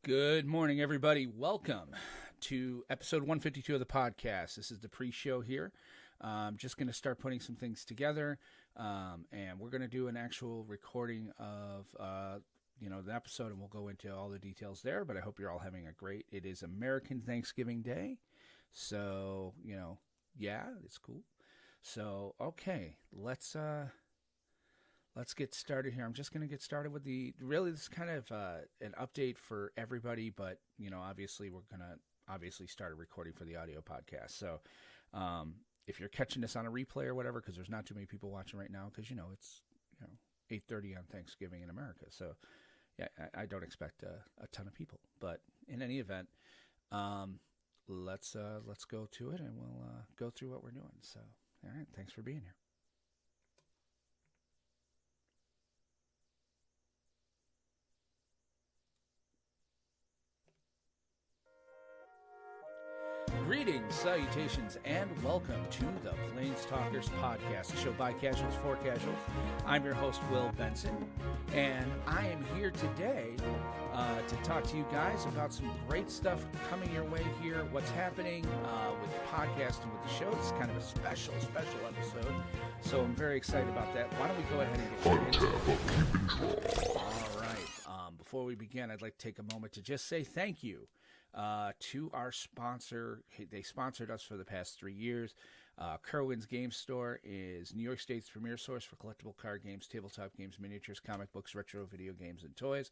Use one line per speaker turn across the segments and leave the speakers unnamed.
Good morning, everybody. Welcome to episode 152 of the podcast. This is the pre-show here. I'm just going to start putting some things together, and we're going to do an actual recording of the episode, and we'll go into all the details there. But I hope you're all having a great. It is American Thanksgiving Day, so yeah, it's cool. So okay, let's get started here. I'm just going to get started with this is kind of an update for everybody, but, obviously we're going to start a recording for the audio podcast. So if you're catching this on a replay or whatever, because there's not too many people watching right now, because, it's 8:30 on Thanksgiving in America. So, yeah, I don't expect a ton of people. But in any event, let's go to it, and we'll go through what we're doing. So, all right, thanks for being here. Greetings, salutations, and welcome to the PlanesTalkers podcast, a show by casuals for casuals. I'm your host, Will Benson, and I am here today to talk to you guys about some great stuff coming your way here, what's happening with the podcast and with the show. It's kind of a special episode, so I'm very excited about that. Why don't we go ahead and get into it? All right. Before we begin, I'd like to take a moment to just say thank you to our sponsor. They sponsored us for the past 3 years. Kerwin's Game Store is New York State's premier source for collectible card games, tabletop games, miniatures, comic books, retro video games, and toys.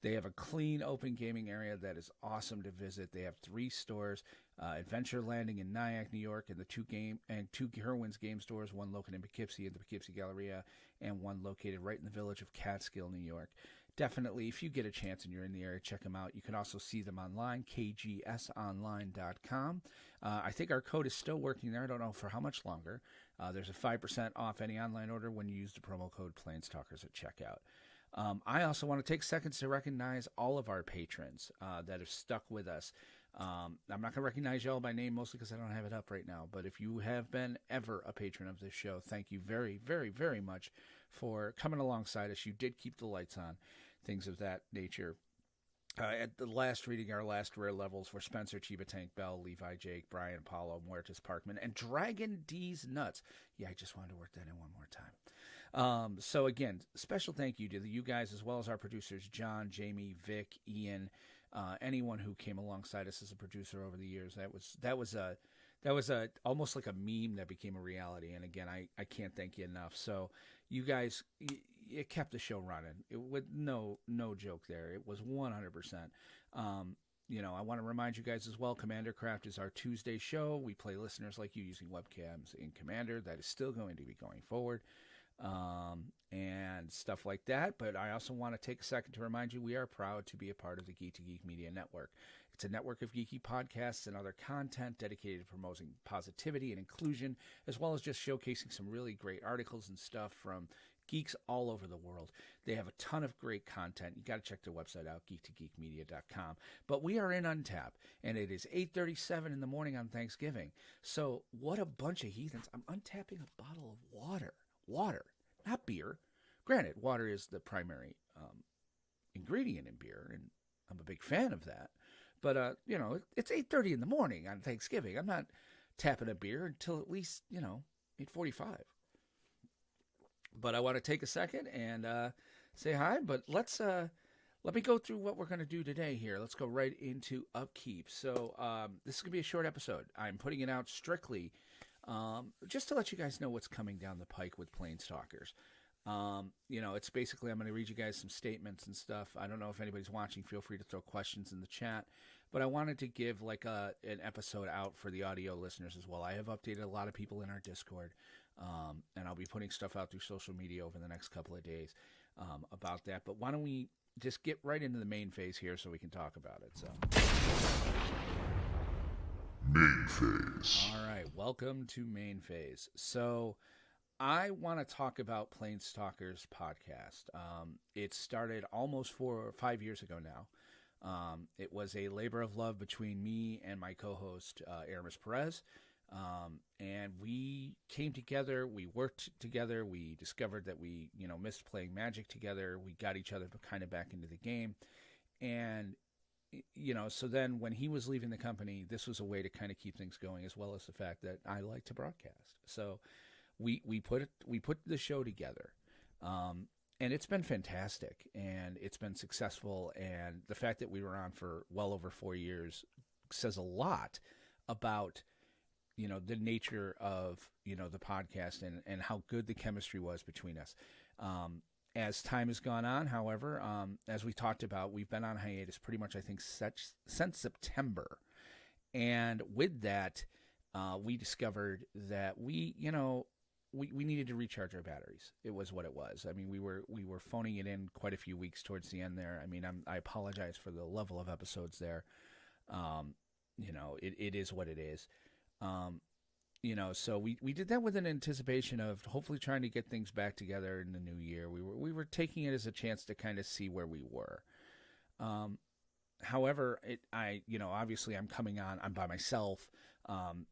They have a clean, open gaming area that is awesome to visit. They have 3 stores, Adventure Landing in Nyack, New York, and two Kerwin's Game Stores, one located in Poughkeepsie at the Poughkeepsie Galleria, and one located right in the village of Catskill, New York. Definitely, if you get a chance and you're in the area, check them out. You can also see them online, kgsonline.com. I think our code is still working there. I don't know for how much longer. There's a 5% off any online order when you use the promo code PlanesTalkers at checkout. I also want to take seconds to recognize all of our patrons that have stuck with us. I'm not going to recognize you all by name, mostly because I don't have it up right now. But if you have been ever a patron of this show, thank you very, very, very much for coming alongside us. You did keep the lights on, things of that nature. At the last reading, our last rare levels were Spencer, Chiba Tank, Bell, Levi, Jake, Brian, Paulo, Muertes, Parkman, and Dragon D's Nuts. Yeah, I just wanted to work that in one more time. So again, special thank you to you guys, as well as our producers, John, Jamie, Vic, Ian, anyone who came alongside us as a producer over the years. That was almost like a meme that became a reality. And again, I can't thank you enough. So you guys, it kept the show running. It with no joke there. It was 100%. I want to remind you guys as well, Commander Craft is our Tuesday show. We play listeners like you using webcams in Commander. That is still going to be going forward. And stuff like that. But I also want to take a second to remind you we are proud to be a part of the Geek to Geek Media Network. It's a network of geeky podcasts and other content dedicated to promoting positivity and inclusion, as well as just showcasing some really great articles and stuff from geeks all over the world. They have a ton of great content. You got to check their website out, geek2geekmedia.com. But we are in Untap, and it is 8:37 in the morning on Thanksgiving. So what a bunch of heathens. I'm untapping a bottle of water, not beer. Granted, water is the primary ingredient in beer, and I'm a big fan of that. But, it's 8:30 in the morning on Thanksgiving. I'm not tapping a beer until at least, 8:45. But I want to take a second and say hi. But let me go through what we're going to do today here. Let's go right into upkeep. So this is going to be a short episode. I'm putting it out strictly just to let you guys know what's coming down the pike with PlanesTalkers. It's basically, I'm going to read you guys some statements and stuff. I don't know if anybody's watching. Feel free to throw questions in the chat. But I wanted to give like an episode out for the audio listeners as well. I have updated a lot of people in our Discord, and I'll be putting stuff out through social media over the next couple of days about that. But why don't we just get right into the main phase here so we can talk about it. So,
main phase.
All right, welcome to main phase. So I want to talk about PlanesTalkers podcast. It started almost 4 or 5 years ago now. It was a labor of love between me and my co-host, Aramis Perez. And we came together, we worked together, we discovered that we, missed playing Magic together. We got each other kind of back into the game. And so then when he was leaving the company, this was a way to kind of keep things going, as well as the fact that I like to broadcast. So we put the show together, and it's been fantastic, and it's been successful. And the fact that we were on for well over 4 years says a lot about the nature of the podcast and how good the chemistry was between us. As time has gone on, however, as we talked about, we've been on hiatus pretty much, I think, since September. And with that, we discovered that we needed to recharge our batteries. It was what it was. I mean, we were phoning it in quite a few weeks towards the end there. I mean, I apologize for the level of episodes there. It is what it is. So we did that with an anticipation of hopefully trying to get things back together in the new year. We were taking it as a chance to kind of see where we were. However, obviously I'm coming on, I'm by myself.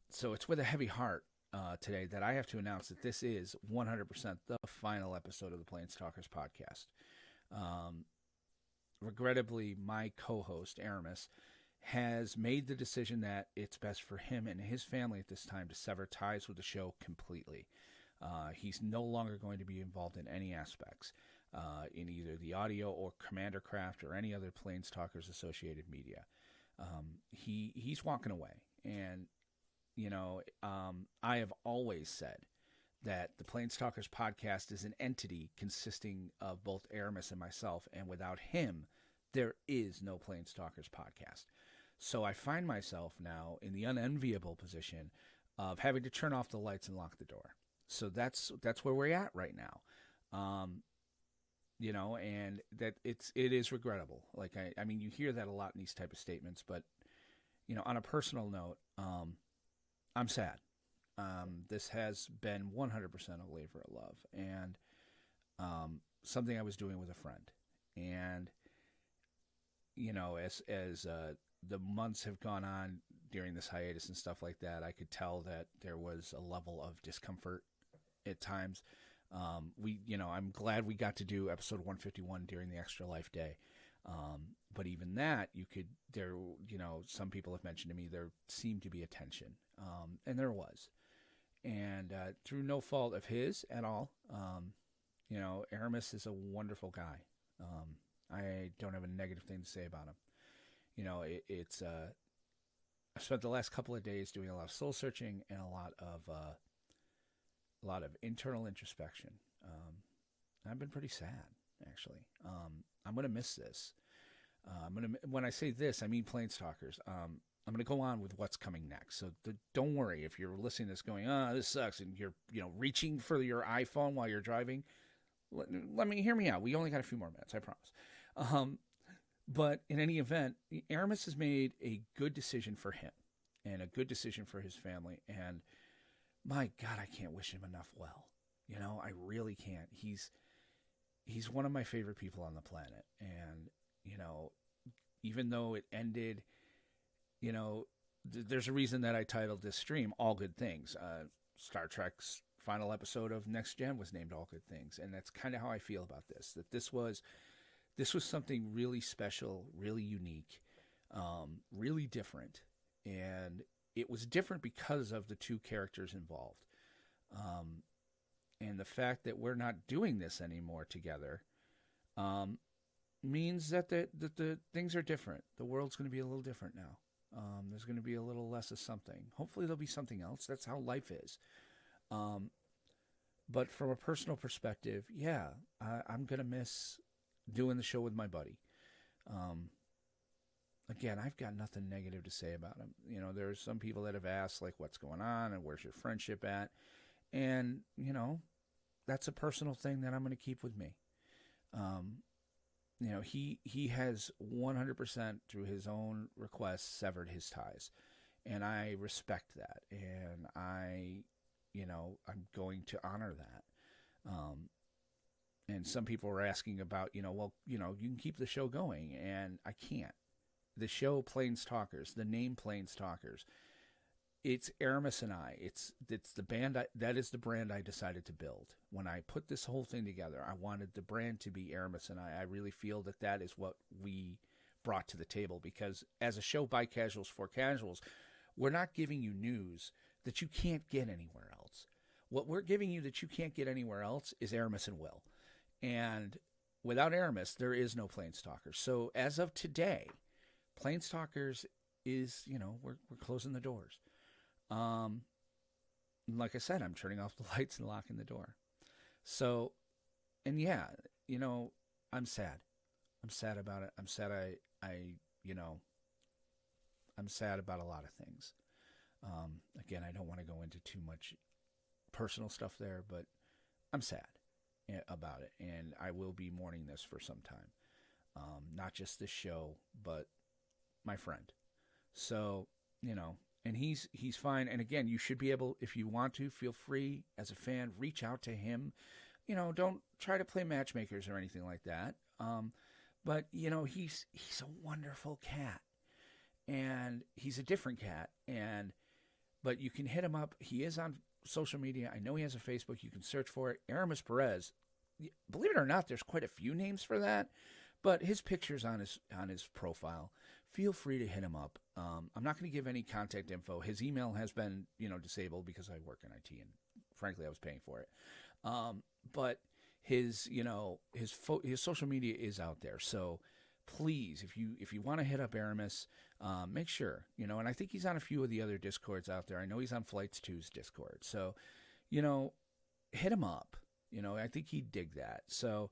So it's with a heavy heart today that I have to announce that this is 100% the final episode of the PlanesTalkers podcast. Regrettably, my co-host, Aramis, has made the decision that it's best for him and his family at this time to sever ties with the show completely. He's no longer going to be involved in any aspects in either the audio or Commander Craft or any other PlanesTalkers associated media. He's walking away. And, I have always said that the PlanesTalkers podcast is an entity consisting of both Aramis and myself, and without him, there is no PlanesTalkers podcast. So I find myself now in the unenviable position of having to turn off the lights and lock the door. So that's where we're at right now. And that it is regrettable. Like, I mean, you hear that a lot in these type of statements, but, on a personal note, I'm sad. This has been 100% a labor of love, and something I was doing with a friend. And, as the months have gone on during this hiatus and stuff like that, I could tell that there was a level of discomfort at times. I'm glad we got to do episode 151 during the Extra Life Day. But even that, some people have mentioned to me, there seemed to be a tension. And there was. And through no fault of his at all, Aramis is a wonderful guy. I don't have a negative thing to say about him. I've spent the last couple of days doing a lot of soul searching and a lot of internal introspection. I've been pretty sad, actually. I'm going to miss this. When I say this, I mean PlanesTalkers. I'm going to go on with what's coming next. So don't worry if you're listening to this going, this sucks, and you're reaching for your iPhone while you're driving. Hear me out. We only got a few more minutes, I promise. But in any event, Aramis has made a good decision for him and a good decision for his family. And my God, I can't wish him enough well. I really can't. He's one of my favorite people on the planet. And, even though it ended, there's a reason that I titled this stream All Good Things. Star Trek's final episode of Next Gen was named All Good Things. And that's kind of how I feel about this, that this was something really special, really unique, really different. And it was different because of the two characters involved. And the fact that we're not doing this anymore together means that the things are different. The world's going to be a little different now. There's going to be a little less of something. Hopefully there'll be something else. That's how life is. But from a personal perspective, yeah, I'm going to miss doing the show with my buddy. Again, I've got nothing negative to say about him. There's some people that have asked, like, what's going on and where's your friendship at? And, that's a personal thing that I'm going to keep with me. He has 100% through his own request severed his ties. And I respect that. And I'm going to honor that. And some people were asking about, you can keep the show going, and I can't. The show PlanesTalkers, the name PlanesTalkers, it's Aramis and I. It's the band. That is the brand I decided to build. When I put this whole thing together, I wanted the brand to be Aramis and I. I really feel that is what we brought to the table, because as a show by casuals for casuals, we're not giving you news that you can't get anywhere else. What we're giving you that you can't get anywhere else is Aramis and Will. And without Aramis, there is no PlanesTalkers. So as of today, PlanesTalkers is, we're closing the doors. Like I said, I'm turning off the lights and locking the door. So, and yeah, I'm sad. I'm sad about it. I'm sad I'm sad about a lot of things. Again, I don't want to go into too much personal stuff there, but I'm sad about it, and I will be mourning this for some time. Not just this show, but my friend. So, and he's fine. And again, you should be able, if you want to, feel free as a fan, reach out to him. Don't try to play matchmakers or anything like that. But he's a wonderful cat, and he's a different cat. But you can hit him up. He is on social media. I know he has a Facebook. You can search for it. Aramis Perez. Believe it or not, there's quite a few names for that, but his picture's on his profile. Feel free to hit him up. I'm not going to give any contact info. His email has been, disabled because I work in IT, and frankly, I was paying for it. But his social media is out there. So please, if you want to hit up Aramis, make sure, and I think he's on a few of the other Discords out there. I know he's on Flights 2's Discord. So, hit him up. I think he'd dig that. So,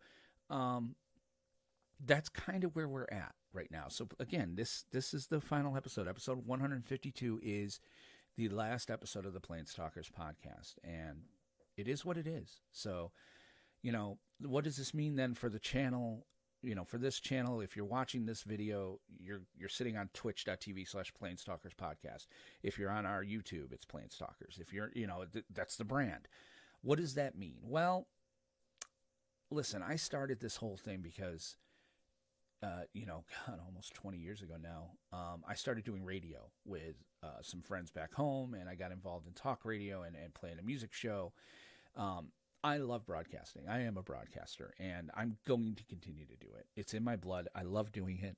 that's kind of where we're at right now. So again, this is the final episode. Episode 152 is the last episode of the PlanesTalkers podcast, and it is what it is. So, what does this mean then for the channel? For this channel, if you're watching this video, you're sitting on twitch.tv/PlanesTalkers podcast. If you're on our YouTube, it's PlanesTalkers. If you're, that's the brand. What does that mean? Well, listen, I started this whole thing because, almost 20 years ago now, I started doing radio with some friends back home, and I got involved in talk radio and playing a music show. I love broadcasting. I am a broadcaster, and I'm going to continue to do it. It's in my blood. I love doing it.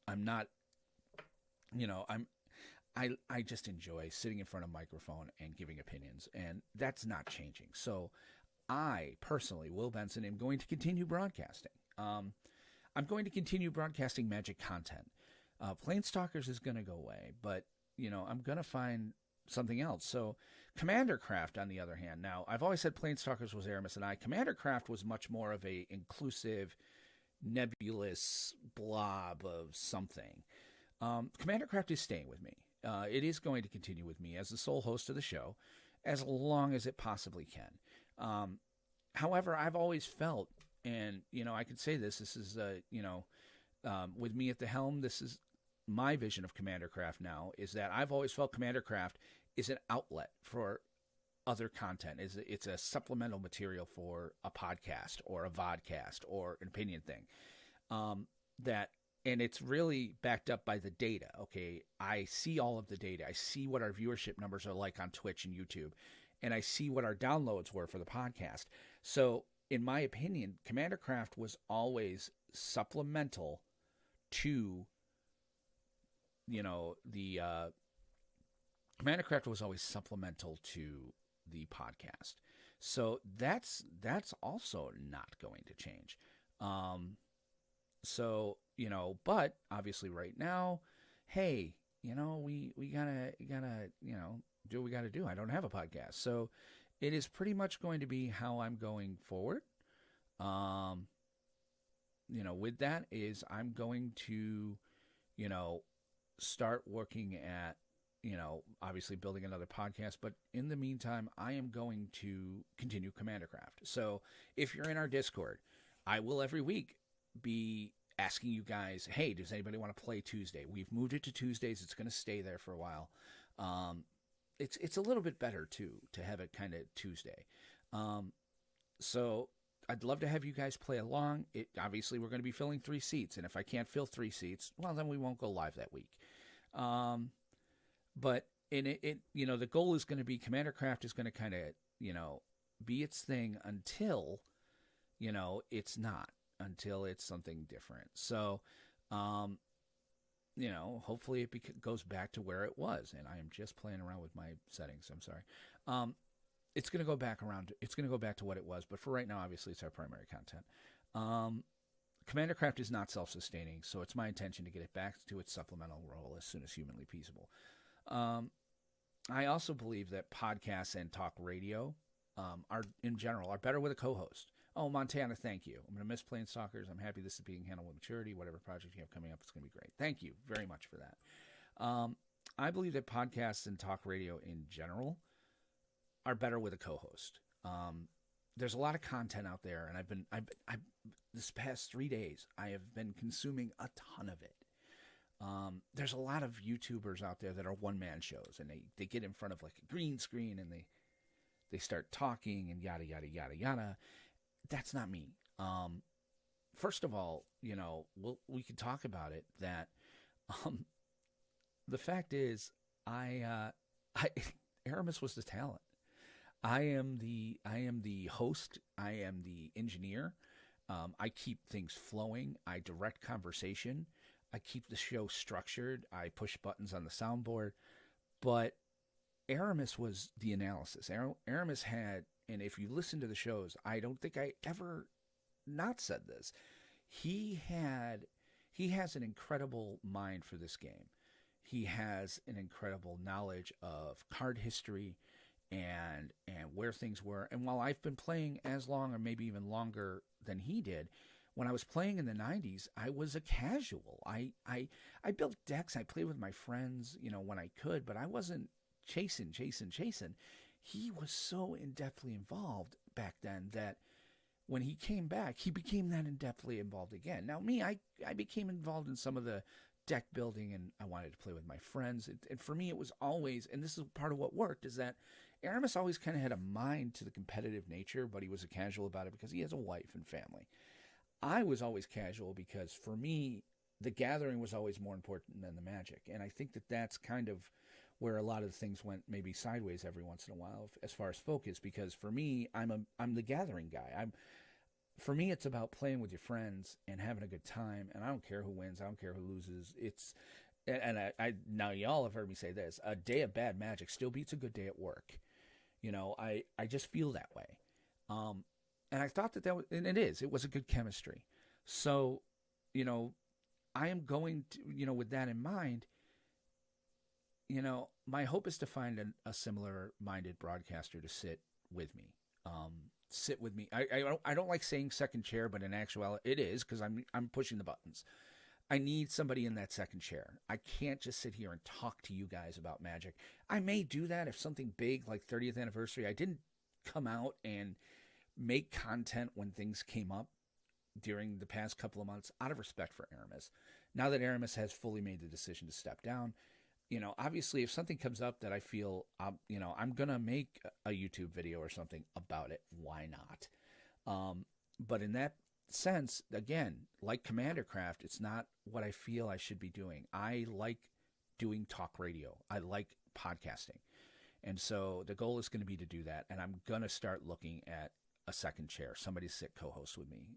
I'm not, I just enjoy sitting in front of a microphone and giving opinions, and that's not changing. So I personally, Will Benson, am going to continue broadcasting. I'm going to continue broadcasting Magic content. PlanesTalkers is going to go away, but, I'm going to find something else. So Commander Craft, on the other hand, now I've always said PlanesTalkers was Aramis and I. Commander Craft was much more of a inclusive, nebulous blob of something. Commander Craft is staying with me. It is going to continue with me as the sole host of the show as long as it possibly can. However, I've always felt, and, I could say this is, with me at the helm, this is my vision of Commander Craft now, is that I've always felt Commander Craft is an outlet for other content. It's a supplemental material for a podcast or a vodcast or an opinion thing. And it's really backed up by the data. Okay, I see all of the data. I see what our viewership numbers are like on Twitch and YouTube, and I see what our downloads were for the podcast. So, in my opinion, Commander Craft was always supplemental to, the Commander Craft was always supplemental to the podcast. So that's also not going to change. So, but obviously right now, hey, we gotta, do what we gotta do. I don't have a podcast. So it is pretty much going to be how I'm going forward. With that is I'm going to, start working at, obviously building another podcast. But in the meantime, I am going to continue Commander Craft. So if you're in our Discord, I will every week be asking you guys, hey, does anybody want to play Tuesday? We've moved it to Tuesdays. It's going to stay there for a while. It's a little bit better, too, to have it kind of Tuesday. So I'd love to have you guys play along. Obviously, we're going to be filling 3 seats, and if I can't fill 3 seats, well, then we won't go live that week. But the goal is going to be Commander Craft is going to kind of, be its thing until, it's not, until it's something different. So, hopefully it goes back to where it was. And I am just playing around with my settings. I'm sorry. It's going to go back around. It's going to go back to what it was. But for right now, obviously, it's our primary content. Commander Craft is not self-sustaining, so it's my intention to get it back to its supplemental role as soon as humanly feasible. I also believe that podcasts and talk radio are, in general, are better with a co-host. Oh, Montana, thank you. I'm going to miss PlanesTalkers. I'm happy this is being handled with maturity. Whatever project you have coming up, it's going to be great. Thank you very much for that. I believe that podcasts and talk radio in general are better with a co-host. There's a lot of content out there, and I've this past 3 days, I have been consuming a ton of it. There's a lot of YouTubers out there that are one-man shows, and they get in front of like a green screen, and they start talking and yada, yada, yada, yada. That's not me. First of all, we could talk about it, that the fact is, Aramis was the talent. I am the host. I am the engineer. I keep things flowing. I direct conversation. I keep the show structured. I push buttons on the soundboard. But Aramis was the analysis. Aramis had, and if you listen to the shows, I don't think I ever not said this. He has an incredible mind for this game. He has an incredible knowledge of card history and where things were. And while I've been playing as long or maybe even longer than he did, when I was playing in the 90s, I was a casual. I built decks. I played with my friends, when I could, but I wasn't chasing. He was so in-depthly involved back then that when he came back, he became that in-depthly involved again. Now, me, I became involved in some of the deck building, and I wanted to play with my friends. And for me, it was always, and this is part of what worked, is that Aramis always kind of had a mind to the competitive nature, but he was a casual about it because he has a wife and family. I was always casual because, for me, the gathering was always more important than the magic. And I think that that's kind of where a lot of the things went maybe sideways every once in a while as far as focus, because for me, I'm the gathering guy. For me, it's about playing with your friends and having a good time, and I don't care who wins, I don't care who loses. I now y'all have heard me say this: a day of bad magic still beats a good day at work. I just feel that way, and I thought that was, and it was a good chemistry. So, I am going to, with that in mind, my hope is to find a similar-minded broadcaster to sit with me. I don't like saying second chair, but in actuality, it is, because I'm pushing the buttons. I need somebody in that second chair. I can't just sit here and talk to you guys about Magic. I may do that if something big like 30th anniversary. I didn't come out and make content when things came up during the past couple of months out of respect for Aramis. Now that Aramis has fully made the decision to step down, obviously if something comes up that I feel, I'm going to make a YouTube video or something about it, why not? But in that sense, again, like Commander Craft, it's not what I feel I should be doing. I like doing talk radio. I like podcasting. And so the goal is going to be to do that. And I'm going to start looking at a second chair, somebody to sit co-host with me.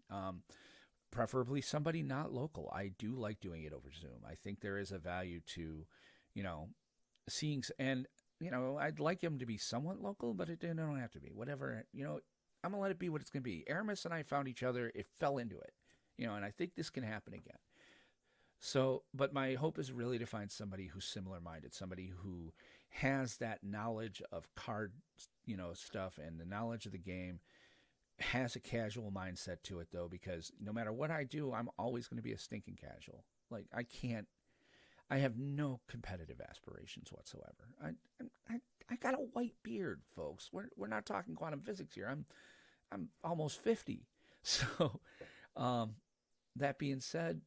Preferably somebody not local. I do like doing it over Zoom. I think there is a value to, seeing, and, I'd like him to be somewhat local, but it don't have to be. Whatever, I'm going to let it be what it's going to be. Aramis and I found each other. It fell into it, and I think this can happen again. So, but my hope is really to find somebody who's similar-minded, somebody who has that knowledge of card, stuff and the knowledge of the game, has a casual mindset to it, though, because no matter what I do, I'm always going to be a stinking casual. Like, I have no competitive aspirations whatsoever. I got a white beard, folks. We're not talking quantum physics here. I'm almost 50. So, that being said,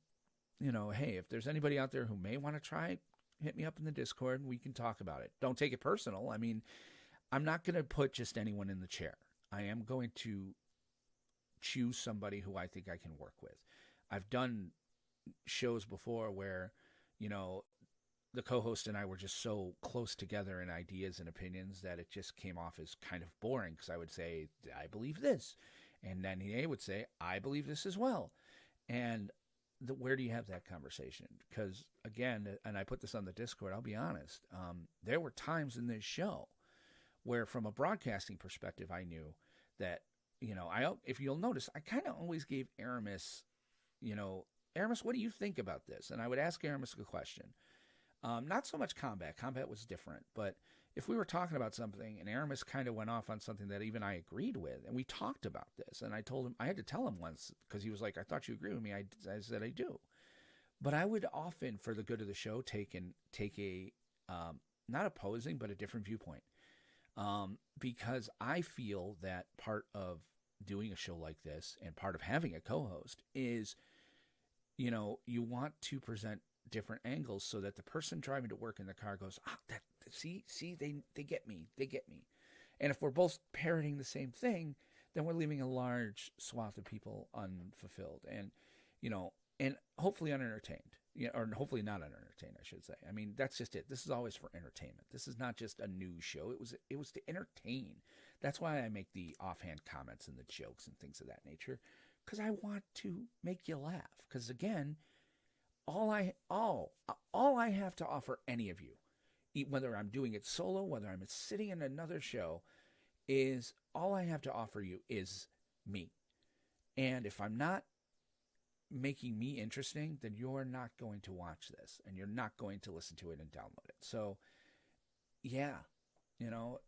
hey, if there's anybody out there who may want to try it, hit me up in the Discord and we can talk about it. Don't take it personal. I mean, I'm not going to put just anyone in the chair. I am going to choose somebody who I think I can work with. I've done shows before where, the co-host and I were just so close together in ideas and opinions that it just came off as kind of boring, because I would say, I believe this. And then he would say, I believe this as well. And where do you have that conversation? Because again, and I put this on the Discord, I'll be honest, there were times in this show where from a broadcasting perspective, I knew that, if you'll notice, I kind of always gave Aramis, Aramis, what do you think about this? And I would ask Aramis a question. Not so much combat. Combat was different. But if we were talking about something and Aramis kind of went off on something that even I agreed with, and we talked about this, and I told him, I had to tell him once, because he was like, I thought you agree with me. I said, I do. But I would often, for the good of the show, take a, not opposing, but a different viewpoint. Because I feel that part of doing a show like this and part of having a co-host is, you want to present different angles so that the person driving to work in the car goes, they get me. And if we're both parroting the same thing, then we're leaving a large swath of people unfulfilled and, and hopefully unentertained, or hopefully not unentertained, I should say. I mean, that's just it. This is always for entertainment. This is not just a news show. It was to entertain. That's why I make the offhand comments and the jokes and things of that nature, because I want to make you laugh. Because again, all I have to offer any of you, whether I'm doing it solo, whether I'm sitting in another show, is all I have to offer you is me. And if I'm not making me interesting, then you're not going to watch this and you're not going to listen to it and download it. So yeah,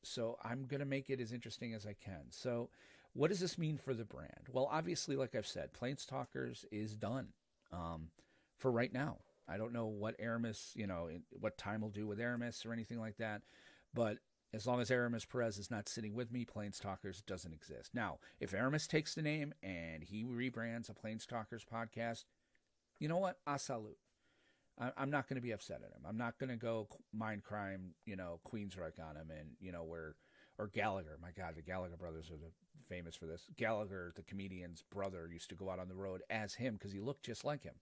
so I'm going to make it as interesting as I can. So what does this mean for the brand? Well, obviously, like I've said, PlanesTalkers is done for right now. I don't know what Aramis, what time we'll do with Aramis or anything like that. But as long as Aramis Perez is not sitting with me, PlanesTalkers doesn't exist. Now, if Aramis takes the name and he rebrands a PlanesTalkers podcast, you know what? A salute. I'm not going to be upset at him. I'm not going to go Mindcrime, Queensryche on him and, or Gallagher. My God, the Gallagher brothers are famous for this. Gallagher, the comedian's brother, used to go out on the road as him because he looked just like him.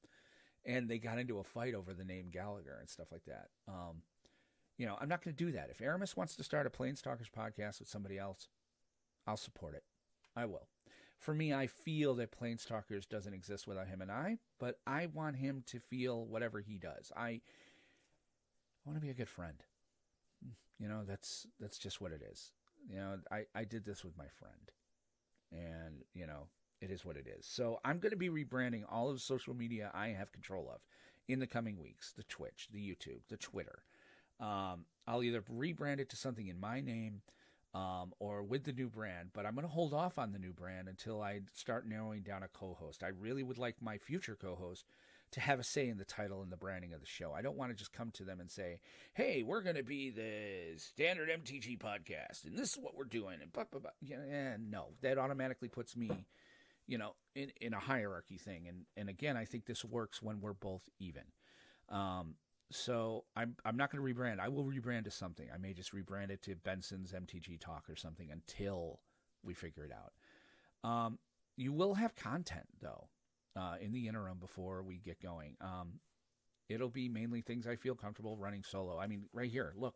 And they got into a fight over the name Gallagher and stuff like that. I'm not going to do that. If Aramis wants to start a PlanesTalkers podcast with somebody else, I'll support it. I will. For me, I feel that PlanesTalkers doesn't exist without him and I, but I want him to feel whatever he does. I want to be a good friend. That's just what it is. I did this with my friend. And, it is what it is. So I'm going to be rebranding all of the social media I have control of in the coming weeks. The Twitch, the YouTube, the Twitter. I'll either rebrand it to something in my name or with the new brand, but I'm going to hold off on the new brand until I start narrowing down a co-host. I really would like my future co-host to have a say in the title and the branding of the show. I don't want to just come to them and say, hey, we're going to be the Standard MTG podcast, and this is what we're doing. And blah, blah, blah. No, that automatically puts me, in a hierarchy thing. And again, I think this works when we're both even. So I'm not going to rebrand. I will rebrand to something. I may just rebrand it to Benson's MTG Talk or something until we figure it out. You will have content, though, in the interim before we get going. It'll be mainly things I feel comfortable running solo. I mean, right here, look,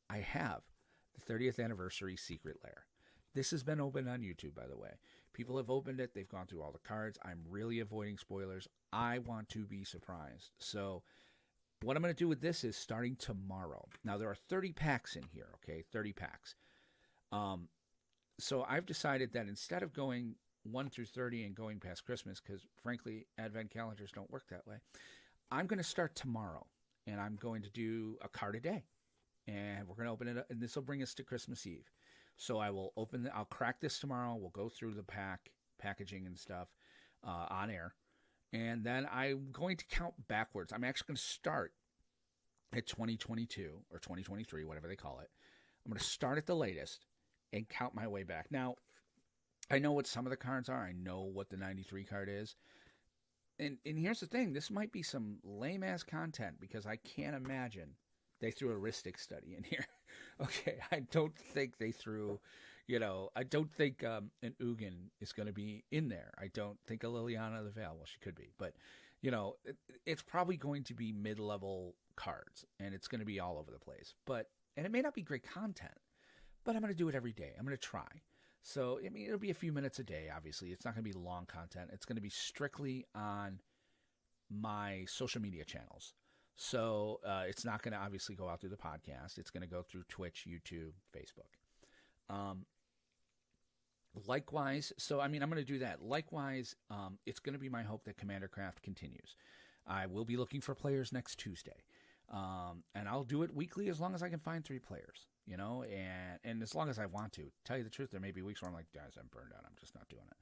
I have the 30th anniversary Secret Lair. This has been open on YouTube, by the way. People have opened it. They've gone through all the cards. I'm really avoiding spoilers. I want to be surprised. So what I'm going to do with this is starting tomorrow. Now, there are 30 packs in here, okay? 30 packs. So I've decided that instead of going 1 through 30 and going past Christmas, because frankly, advent calendars don't work that way, I'm going to start tomorrow, and I'm going to do a card a day. And we're going to open it up, and this will bring us to Christmas Eve. So I'll crack this tomorrow. We'll go through the packaging and stuff on air. And then I'm going to count backwards. I'm actually going to start at 2022 or 2023, whatever they call it. I'm going to start at the latest and count my way back. Now, I know what some of the cards are. I know what the 93 card is. And here's the thing. This might be some lame-ass content because I can't imagine they threw a Ristic study in here. Okay, I don't think they threw, I don't think an Ugin is going to be in there. I don't think a Liliana of the Veil, well, she could be. But, it's probably going to be mid-level cards, and it's going to be all over the place. And it may not be great content, but I'm going to do it every day. I'm going to try. So, I mean, it'll be a few minutes a day, obviously. It's not going to be long content. It's going to be strictly on my social media channels. So it's not going to obviously go out through the podcast. It's going to go through Twitch, YouTube, Facebook. Likewise, so I mean, I'm going to do that. Likewise, it's going to be my hope that Commander Craft continues. I will be looking for players next Tuesday. And I'll do it weekly as long as I can find 3 players, you know, and as long as I want to. Tell you the truth, there may be weeks where I'm like, guys, I'm burned out. I'm just not doing it.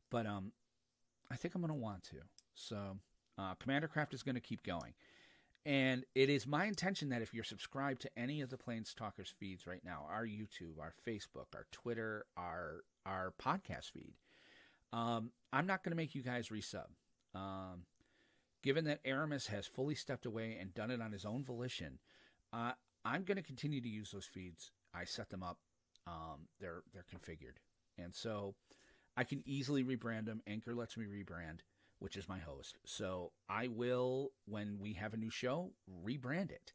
But I think I'm going to want to. So Commander Craft is going to keep going. And it is my intention that if you're subscribed to any of the PlanesTalkers feeds right now, our YouTube, our Facebook, our Twitter, our podcast feed, I'm not going to make you guys resub. Given that Aramis has fully stepped away and done it on his own volition, I'm going to continue to use those feeds. I set them up. They're configured. And so I can easily rebrand them. Anchor lets me rebrand, which is my host. So I will, when we have a new show, rebrand it.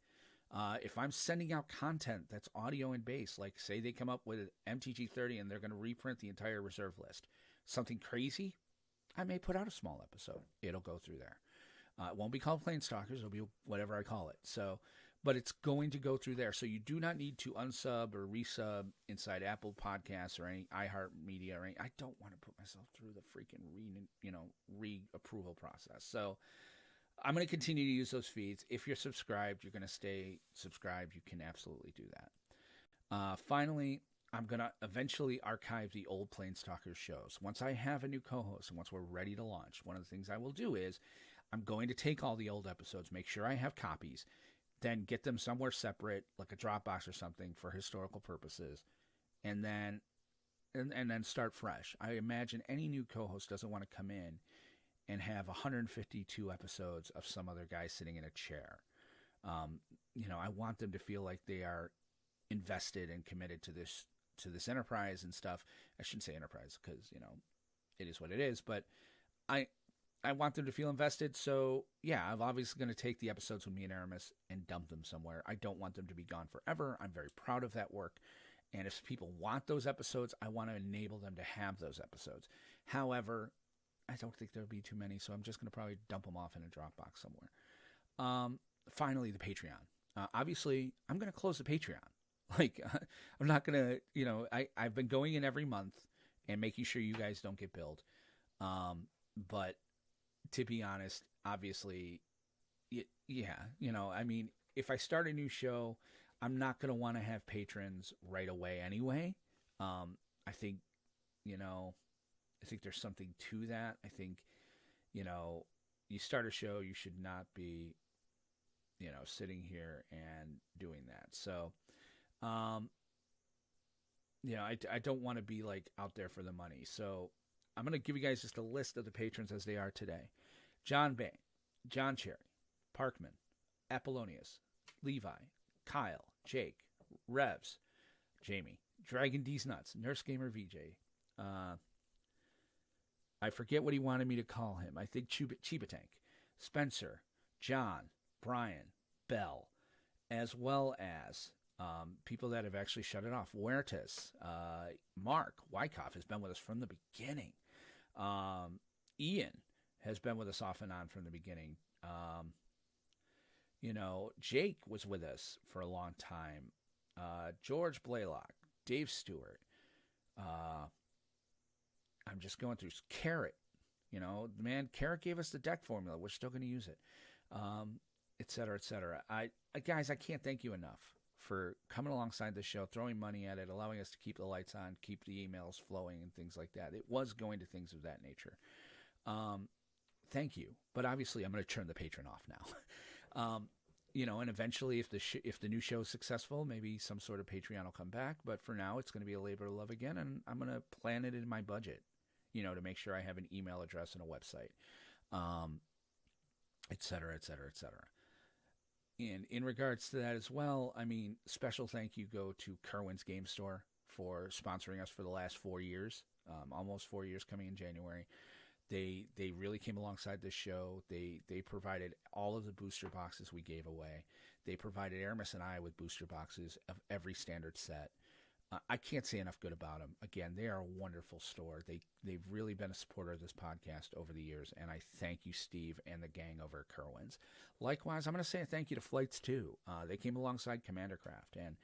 If I'm sending out content that's audio and bass, like say they come up with MTG30 and they're going to reprint the entire reserve list, something crazy, I may put out a small episode. It'll go through there. It won't be called Planestalkers. It'll be whatever I call it. So, but it's going to go through there. So you do not need to unsub or resub inside Apple Podcasts or any iHeartMedia or any. I don't want to put myself through the freaking re-approval process. So I'm going to continue to use those feeds. If you're subscribed, you're going to stay subscribed. You can absolutely do that. Finally, I'm going to eventually archive the old Planestalkers shows. Once I have a new co-host and once we're ready to launch, one of the things I will do is I'm going to take all the old episodes, make sure I have copies, then get them somewhere separate, like a Dropbox or something for historical purposes, and then start fresh. I imagine any new co-host doesn't want to come in and have 152 episodes of some other guy sitting in a chair. I want them to feel like they are invested and committed to this enterprise and stuff. I shouldn't say enterprise because, it is what it is, but I want them to feel invested. So yeah, I'm obviously going to take the episodes with me and Aramis and dump them somewhere. I don't want them to be gone forever. I'm very proud of that work. And if people want those episodes, I want to enable them to have those episodes. However, I don't think there'll be too many, so I'm just going to probably dump them off in a Dropbox somewhere. Finally, the Patreon. Obviously, I'm going to close the Patreon. I'm not going to, I've been going in every month and making sure you guys don't get billed. But to be honest, obviously, if I start a new show, I'm not going to want to have patrons right away anyway. I think there's something to that. I think, you start a show, you should not be, sitting here and doing that. So, I don't want to be out there for the money. So I'm going to give you guys just a list of the patrons as they are today. John Bain, John Cherry, Parkman, Apollonius, Levi, Kyle, Jake, Revs, Jamie, Dragon D's Nuts, Nurse Gamer VJ. I forget what he wanted me to call him. I think Chiba Tank, Spencer, John, Brian, Bell, as well as people that have actually shut it off. Huertas, Mark, Wyckoff has been with us from the beginning. Ian has been with us off and on from the beginning. Jake was with us for a long time. George Blaylock, Dave Stewart. I'm just going through Carrot. Carrot gave us the deck formula. We're still going to use it, et cetera, et cetera. Guys, I can't thank you enough for coming alongside the show, throwing money at it, allowing us to keep the lights on, keep the emails flowing and things like that. It was going to things of that nature. Thank you. But obviously I'm going to turn the patron off now. And eventually if the new show is successful, maybe some sort of Patreon will come back. But for now, it's going to be a labor of love again. And I'm going to plan it in my budget, to make sure I have an email address and a website, et cetera, et cetera, et cetera. And in regards to that as well, special thank you go to Kerwin's Game Store for sponsoring us for the last 4 years, almost 4 years coming in January. They really came alongside this show. They provided all of the booster boxes we gave away. They provided Aramis and I with booster boxes of every standard set. I can't say enough good about them. Again, they are a wonderful store. They've really been a supporter of this podcast over the years, and I thank you, Steve, and the gang over at Kerwin's. Likewise, I'm going to say a thank you to Flights too. They came alongside Commander Craft, and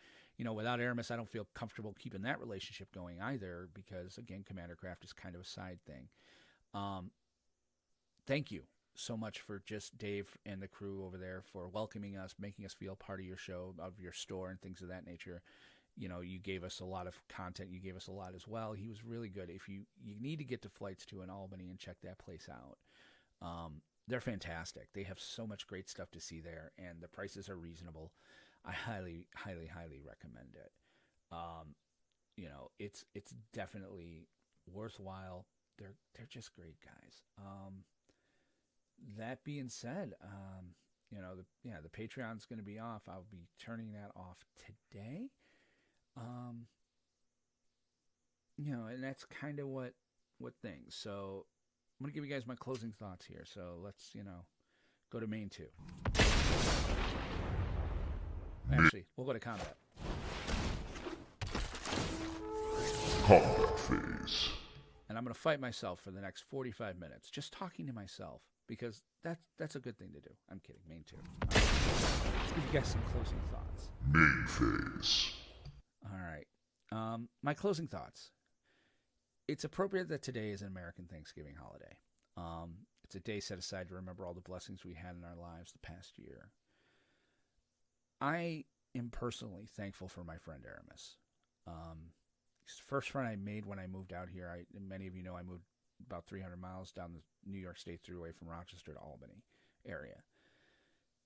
without Aramis, I don't feel comfortable keeping that relationship going either, because again, Commander Craft is kind of a side thing. Thank you so much for just Dave and the crew over there for welcoming us, making us feel part of your show, of your store, and things of that nature. You gave us a lot of content. You gave us a lot as well. He was really good. If you need to get to Flights 2 in Albany and check that place out. They're fantastic. They have so much great stuff to see there, and the prices are reasonable. I highly, highly, highly recommend it. It's definitely worthwhile. They're just great guys. That being said, the Patreon's going to be off. I'll be turning that off today. And that's kind of what things. So I'm going to give you guys my closing thoughts here. So let's, go to main 2. Actually, we'll go to combat.
Combat phase.
And I'm going to fight myself for the next 45 minutes, just talking to myself, because that's a good thing to do. I'm kidding. Main 2. Let's give you guys some closing thoughts.
Main phase.
All right. My closing thoughts. It's appropriate that today is an American Thanksgiving holiday. It's a day set aside to remember all the blessings we had in our lives the past year. I am personally thankful for my friend Aramis. He's the first friend I made when I moved out here. Many of you know I moved about 300 miles down the New York State Thruway from Rochester to Albany area.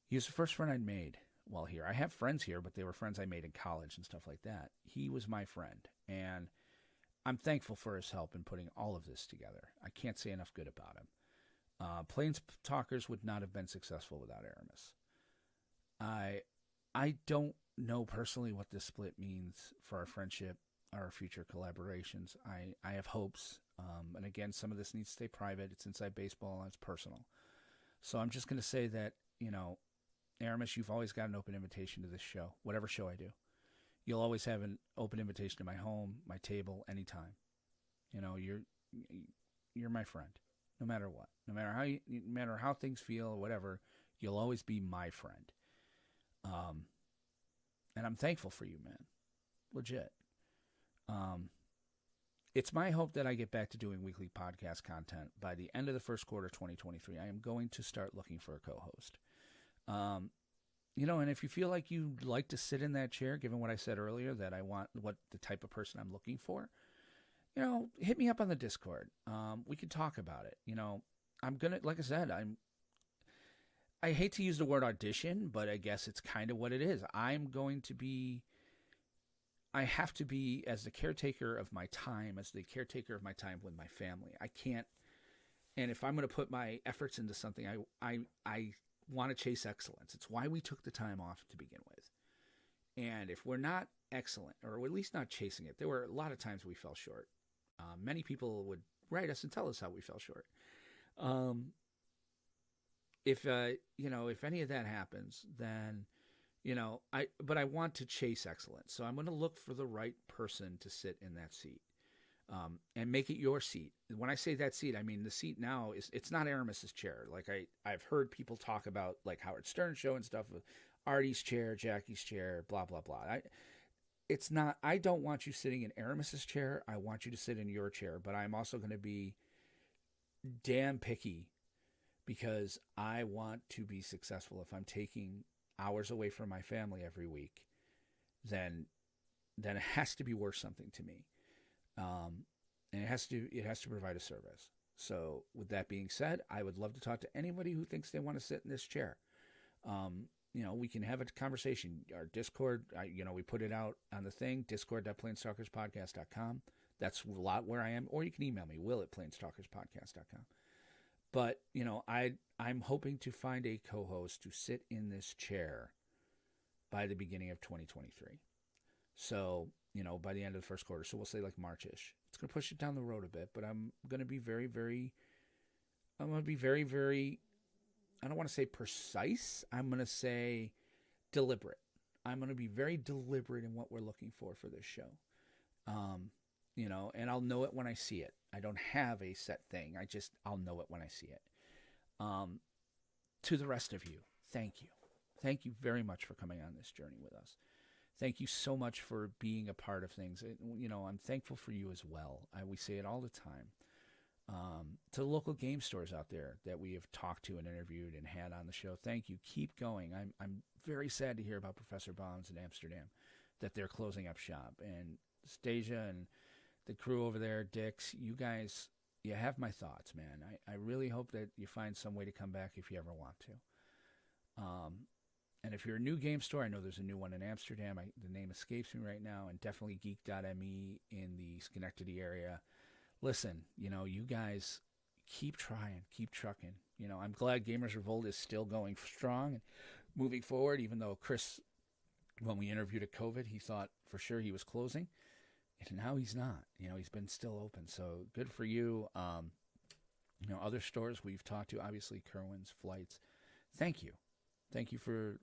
He was the first friend I'd made while here. I have friends here, but they were friends I made in college and stuff like that. He was my friend, and I'm thankful for his help in putting all of this together. I can't say enough good about him. PlanesTalkers would not have been successful without Aramis. I don't know personally what this split means for our friendship, our future collaborations. I have hopes, and again, some of this needs to stay private. It's inside baseball, and it's personal. So I'm just going to say that, Aramis, you've always got an open invitation to this show, whatever show I do. You'll always have an open invitation to my home, my table, anytime. You're my friend, no matter what, no matter how things feel or whatever. You'll always be my friend. And I'm thankful for you, man. Legit. It's my hope that I get back to doing weekly podcast content by the end of the first quarter of 2023. I am going to start looking for a co-host. And if you feel like you'd like to sit in that chair, given what I said earlier, that I want what the type of person I'm looking for, hit me up on the Discord. We can talk about it. I'm going to, like I said, I hate to use the word audition, but I guess it's kind of what it is. I have to be as the caretaker of my time, with my family. I can't, and if I'm going to put my efforts into something, I want to chase excellence. It's why we took the time off to begin with. And if we're not excellent, or at least not chasing it, there were a lot of times we fell short. Many people would write us and tell us how we fell short. If any of that happens, then, I want to chase excellence. So I'm going to look for the right person to sit in that seat, and make it your seat. When I say that seat, I mean the seat now it's not Aramis's chair. Like I've heard people talk about like Howard Stern show and stuff with Artie's chair, Jackie's chair, blah, blah, blah. It's not, I don't want you sitting in Aramis's chair. I want you to sit in your chair, but I'm also going to be damn picky because I want to be successful. If I'm taking hours away from my family every week, then it has to be worth something to me. And it has to provide a service. So with that being said, I would love to talk to anybody who thinks they want to sit in this chair. We can have a conversation. Our Discord, we put it out on the thing, discord.planestalkerspodcast.com. That's a lot where I am. Or you can email me, will@planestalkerspodcast.com. But, I'm hoping to find a co-host to sit in this chair by the beginning of 2023. So, by the end of the first quarter. So we'll say like March-ish. It's going to push it down the road a bit, but I'm going to be very, very, I don't want to say precise. I'm going to say deliberate. I'm going to be very deliberate in what we're looking for this show. And I'll know it when I see it. I don't have a set thing. I'll know it when I see it. To the rest of you, thank you. Thank you very much for coming on this journey with us. Thank you so much for being a part of things. I'm thankful for you as well. We say it all the time. To the local game stores out there that we have talked to and interviewed and had on the show, thank you. Keep going. I'm very sad to hear about Professor Bonds in Amsterdam, that they're closing up shop. And Stasia and the crew over there, Dix, you guys, you have my thoughts, man. I really hope that you find some way to come back if you ever want to. And if you're a new game store, I know there's a new one in Amsterdam. The name escapes me right now, and definitely geek.me in the Schenectady area. Listen, you guys keep trying, keep trucking. I'm glad Gamers Revolt is still going strong and moving forward, even though Chris, when we interviewed at COVID, he thought for sure he was closing. And now he's not. He's been still open. So good for you. Other stores we've talked to, obviously Kerwin's, Flights. Thank you. Thank you for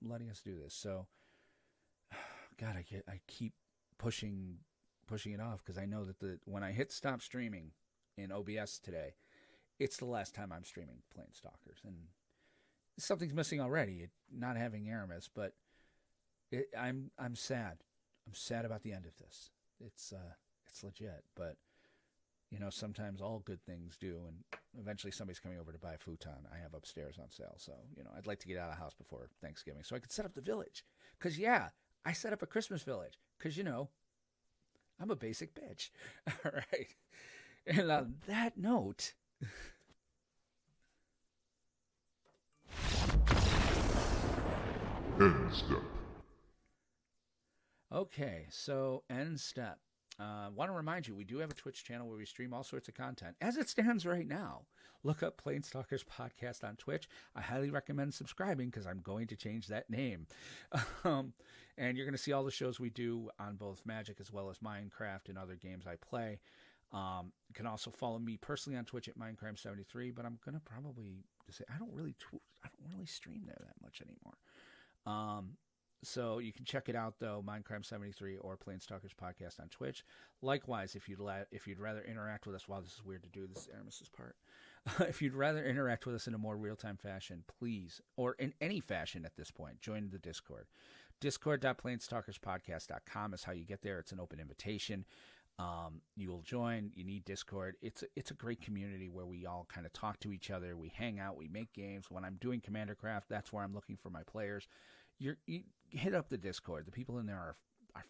letting us do this. So, God, I keep pushing it off because I know that when I hit stop streaming in OBS today, it's the last time I'm streaming PlanesTalkers, and something's missing already. Not having Aramis, but I'm sad. I'm sad about the end of this. It's legit, but sometimes all good things do, and eventually somebody's coming over to buy a futon I have upstairs on sale. So, I'd like to get out of the house before Thanksgiving so I could set up the village. Because, I set up a Christmas village. Because, I'm a basic bitch. All right. And on that note...
End step.
Okay, so end step. Want to remind you, we do have a Twitch channel where we stream all sorts of content. As it stands right now, look up PlanesTalkers Podcast on Twitch. I highly recommend subscribing because I'm going to change that name. And you're going to see all the shows we do on both Magic as well as Minecraft and other games I play. You can also follow me personally on Twitch at Mindcrime73, but I'm going to probably just say I don't really stream there that much anymore. So you can check it out, though, Mindcrime73 or PlanesTalkers Podcast on Twitch. Likewise, if you'd rather interact with us, wow, this is weird to do, this is Aramis's part. If you'd rather interact with us in a more real-time fashion, please, or in any fashion at this point, join the Discord. Discord.planestalkerspodcast.com is how you get there. It's an open invitation. You will join. You need Discord. It's a great community where we all kind of talk to each other. We hang out. We make games. When I'm doing Commander Craft, that's where I'm looking for my players. You hit up the Discord. The people in there are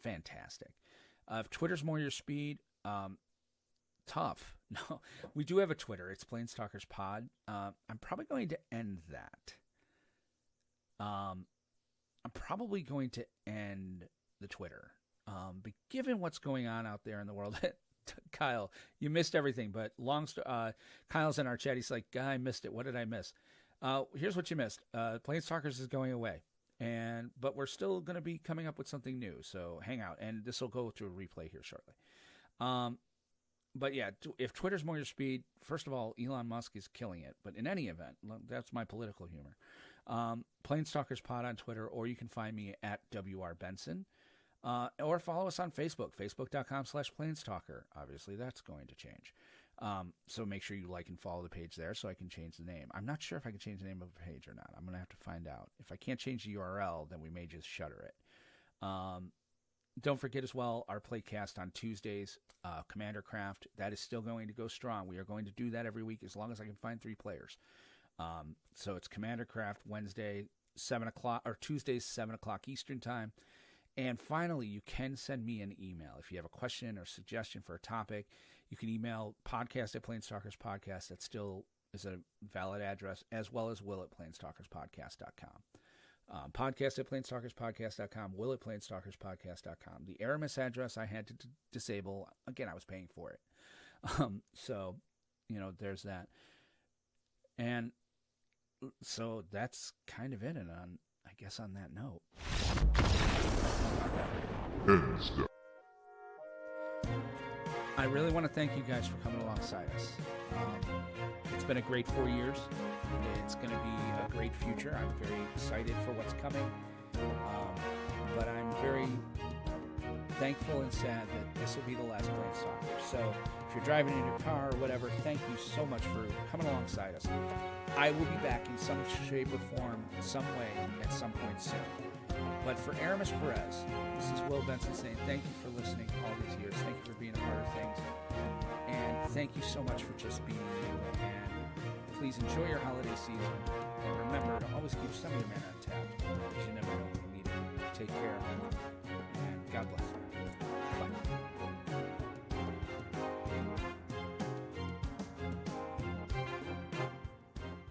fantastic. If Twitter's more your speed, tough. No, we do have a Twitter. It's PlanesTalkers Pod. I'm probably going to end that. I'm probably going to end the Twitter. But given what's going on out there in the world, Kyle, you missed everything. But Kyle's in our chat. He's like, "Guy, I missed it. What did I miss?" Here's what you missed. PlanesTalkers is going away. But we're still going to be coming up with something new, so hang out. And this will go to a replay here shortly. But yeah, if Twitter's more your speed, first of all, Elon Musk is killing it. But in any event, that's my political humor. PlanesTalkers Pod on Twitter, or you can find me at WR Benson. Or follow us on Facebook, facebook.com/PlanesTalker. Obviously, that's going to change. So make sure you like and follow the page there so I can change the name. I'm not sure if I can change the name of the page or not. I'm going to have to find out. If I can't change the URL, then we may just shutter it. Don't forget as well, our playcast on Tuesdays, Commander Craft. That is still going to go strong. We are going to do that every week as long as I can find 3 players. So it's Commander Craft Wednesday, 7 o'clock, or Tuesdays, 7 o'clock Eastern Time. And finally, you can send me an email. If you have a question or suggestion for a topic, you can email podcast@PlanesTalkersPodcast. That still is a valid address, as well as will@PlanesTalkersPodcast.com. Podcast@PlanesTalkersPodcast.com, will@PlanesTalkersPodcast.com. The Aramis address I had to disable. Again, I was paying for it. So, there's that. And so that's kind of it. And I guess on that note... I really want to thank you guys for coming alongside us. It's been a great 4 years. It's going to be a great future. I'm very excited for what's coming. But I'm very thankful and sad that this will be the last PlanesTalkers. So if you're driving in your car or whatever, thank you so much for coming alongside us. I will be back in some shape or form, in some way, at some point soon. But for Aramis Perez, this is Will Benson saying thank you for listening all these years. Thank you for being a part of things. And thank you so much for just being you. And please enjoy your holiday season. And remember to always keep some of your mana untapped, because you never know when you need it. Take care. And God bless.